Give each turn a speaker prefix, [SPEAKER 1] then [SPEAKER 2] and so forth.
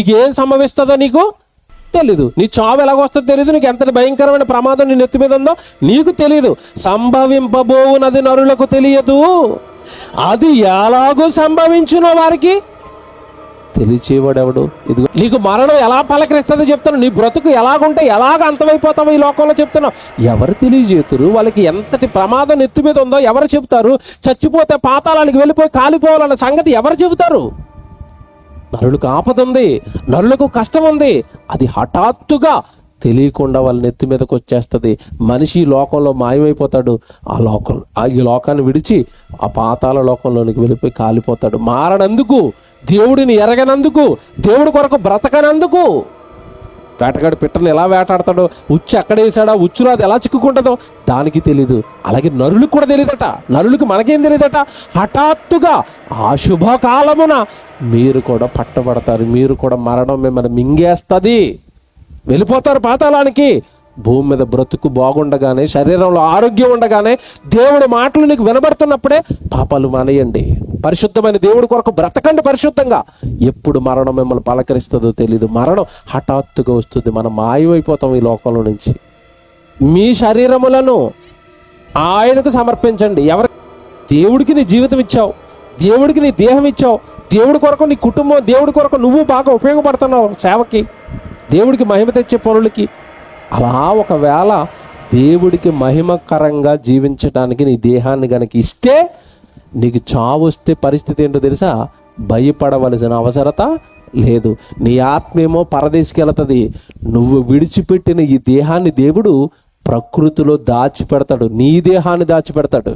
[SPEAKER 1] నీకు ఏం సంభవిస్తుందో నీకు తెలీదు. నీ చావు ఎలాగొస్తుందో తెలీదు. నీకు ఎంత భయంకరమైన ప్రమాదం నీ నెత్తి మీద ఉందో నీకు తెలీదు. సంభవింపబోవునది నరులకు తెలియదు, అది ఎలాగో సంభవించునో వారికి తెలియచేవాడెవడు. ఇదిగో నీకు మరణం ఎలా పలకరిస్తుందో చెప్తాను. నీ బ్రతుకు ఎలాగుంటే ఎలాగ అంతమైపోతావో ఈ లోకంలో చెప్తున్నావు. ఎవరు తెలియజేతురు? వాళ్ళకి ఎంతటి ప్రమాదం నెత్తి మీద ఉందో ఎవరు చెబుతారు? చచ్చిపోతే పాతాళానికి వెళ్ళిపోయి కాలిపోవాలన్న సంగతి ఎవరు చెబుతారు? నరులకు ఆపద ఉంది, నరులకు కష్టం ఉంది, అది హఠాత్తుగా తెలియకుండా వాళ్ళ నెత్తి మీదకి వచ్చేస్తుంది. మనిషి లోకంలో మాయమైపోతాడు. ఈ లోకాన్ని విడిచి ఆ పాతాళ లోకంలోనికి వెళ్ళిపోయి కాలిపోతాడు. మారనందుకు, దేవుడిని ఎరగనందుకు, దేవుడి కొరకు బ్రతకనందుకు. వేటగాడు పిట్టను ఎలా వేటాడతాడో, ఉచ్చు ఎక్కడ వేసాడో, ఉచ్చులో అది ఎలా చిక్కుకుంటుందో దానికి తెలీదు. అలాగే నరులకు కూడా తెలియదట. నరులకు మనకేం తెలియదట. హఠాత్తుగా ఆ శుభకాలమున మీరు కూడా పట్టబడతారు. మీరు కూడా మరణం మిమ్మల్ని మింగేస్తుంది, వెళ్ళిపోతారు పాతాళానికి. భూమి మీద బ్రతుకు బాగుండగానే, శరీరంలో ఆరోగ్యం ఉండగానే, దేవుడి మాటలు నీకు వినబడుతున్నప్పుడే పాపాలు మానేయండి. పరిశుద్ధమైన దేవుడి కొరకు బ్రతకండి పరిశుద్ధంగా. ఎప్పుడు మరణం మిమ్మల్ని పలకరిస్తుందో తెలీదు. మరణం హఠాత్తుగా వస్తుంది. మనం మాయమైపోతాం ఈ లోకంలో నుంచి. మీ శరీరములను ఆయనకు సమర్పించండి. దేవుడికి నీ జీవితం ఇచ్చావు, దేవుడికి నీ దేహం ఇచ్చావు, దేవుడి కొరకు నీ కుటుంబం, దేవుడి కొరకు నువ్వు బాగా ఉపయోగపడుతున్నావు సేవకి, దేవుడికి మహిమ తెచ్చే పనులకి. అలా ఒకవేళ దేవుడికి మహిమకరంగా జీవించడానికి నీ దేహాన్ని గనక ఇస్తే, నీకు చావు వస్తే పరిస్థితి ఏంటో తెలుసా? భయపడవలసిన అవసరత లేదు. నీ ఆత్మేమో పరదేశికి వెళుతుంది. నువ్వు విడిచిపెట్టిన ఈ దేహాన్ని దేవుడు ప్రకృతిలో దాచిపెడతాడు, నీ దేహాన్ని దాచిపెడతాడు.